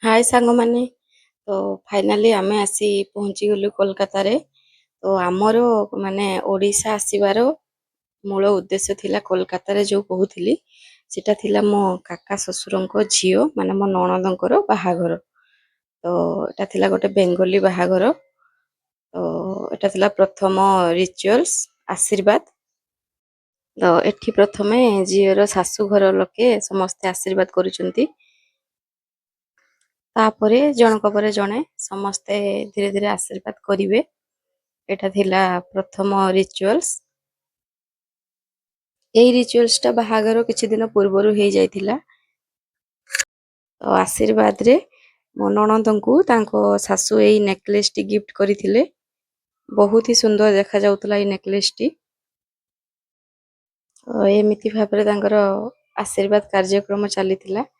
ହାଏ ସାଙ୍ଗମାନେ। ତ ଫାଇନାଲି ଆମେ ଆସି ପହଞ୍ଚିଗଲୁ କୋଲକାତାରେ। ତ ଆମର ମାନେ ଓଡ଼ିଶା ଆସିବାର ମୂଳ ଉଦ୍ଦେଶ୍ୟ ଥିଲା କୋଲକାତାରେ ଯୋଉ କହୁଥିଲି ସେଟା ଥିଲା ମୋ କାକା ଶ୍ୱଶୁରଙ୍କ ଝିଅ ମାନେ ମୋ ନଣନ୍ଦଙ୍କର ବାହାଘର। ତ ଏଟା ଥିଲା ଗୋଟେ ବେଙ୍ଗଲୀ ବାହାଘର। ତ ଏଟା ଥିଲା ପ୍ରଥମ ରିଚୁଆଲ୍ସ ଆଶୀର୍ବାଦ। ତ ଏଠି ପ୍ରଥମେ ଝିଅର ଶାଶୁଘର ଲୋକେ ସମସ୍ତେ ଆଶୀର୍ବାଦ କରୁଛନ୍ତି। ତାପରେ ଜଣଙ୍କ ପରେ ଜଣେ ସମସ୍ତେ ଧୀରେ ଧୀରେ ଆଶୀର୍ବାଦ କରିବେ। ଏଟା ଥିଲା ପ୍ରଥମ ରିଚୁଆଲ୍ସ। ଏଇ ରିଚୁଆଲ୍ସ ଟା ବାହାଘର କିଛି ଦିନ ପୂର୍ବରୁ ହେଇଯାଇଥିଲା। ତ ଆଶୀର୍ବାଦରେ ମୋ ନଣନ୍ଦଙ୍କୁ ତାଙ୍କ ଶାଶୁ ଏଇ ନେକଲେସ ଟି ଗିଫ୍ଟ କରିଥିଲେ। ବହୁତ ହି ସୁନ୍ଦର ଦେଖାଯାଉଥିଲା ଏଇ ନେକଲେସ ଟି। ଏମିତି ଭାବରେ ତାଙ୍କର ଆଶୀର୍ବାଦ କାର୍ଯ୍ୟକ୍ରମ ଚାଲିଥିଲା।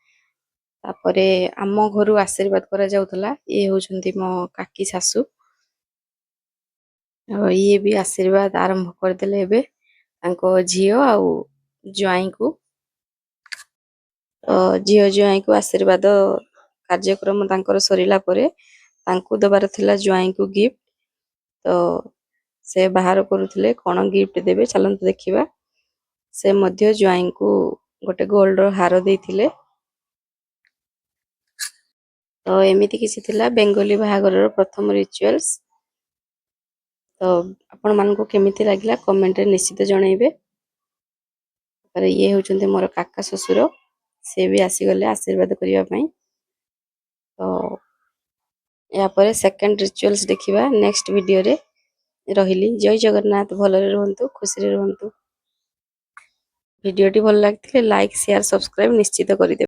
ତାପରେ ଆମ ଘରୁ ଆଶୀର୍ବାଦ କରାଯାଉଥିଲା। ଇଏ ହଉଛନ୍ତି ମୋ କାକି ଶାଶୁ। ଇଏ ବି ଆଶୀର୍ବାଦ ଆରମ୍ଭ କରିଦେଲେ ଏବେ ତାଙ୍କ ଝିଅ ଆଉ ଜ୍ୱାଇଁଙ୍କୁ। ଝିଅ ଜ୍ୱାଇଁଙ୍କୁ ଆଶୀର୍ବାଦ କାର୍ଯ୍ୟକ୍ରମ ତାଙ୍କର ସରିଲା ପରେ ତାଙ୍କୁ ଦେବାର ଥିଲା ଜ୍ୱାଇଁଙ୍କୁ ଗିଫ୍ଟ। ତ ସେ ବାହାର କରୁଥିଲେ କଣ ଗିଫ୍ଟ ଦେବେ, ଚାଲନ୍ତୁ ଦେଖିବା। ସେ ମଧ୍ୟ ଜ୍ୱାଇଁଙ୍କୁ ଗୋଟେ ଗୋଲ୍ଡର ହାର ଦେଇଥିଲେ। ତ ଏମିତି କିଛି ଥିଲା ବେଙ୍ଗଲୀ ବାହାଘରର ପ୍ରଥମ ରିଚୁଆଲ୍ସ। ତ ଆପଣମାନଙ୍କୁ କେମିତି ଲାଗିଲା କମେଣ୍ଟରେ ନିଶ୍ଚିତ ଜଣେଇବେ। ତାପରେ ଇଏ ହେଉଛନ୍ତି ମୋର କାକା ଶ୍ୱଶୁର, ସେ ବି ଆସିଗଲେ ଆଶୀର୍ବାଦ କରିବା ପାଇଁ। ତ ଏହାପରେ ସେକେଣ୍ଡ ରିଚୁଆଲ୍ସ ଦେଖିବା ନେକ୍ସଟ ଭିଡ଼ିଓରେ। ରହିଲି, ଜୟ ଜଗନ୍ନାଥ। ଭଲରେ ରୁହନ୍ତୁ, ଖୁସିରେ ରୁହନ୍ତୁ। ଭିଡ଼ିଓଟି ଭଲ ଲାଗିଥିଲେ ଲାଇକ୍, ସେୟାର, ସବସ୍କ୍ରାଇବ ନିଶ୍ଚିତ କରିଦେବେ।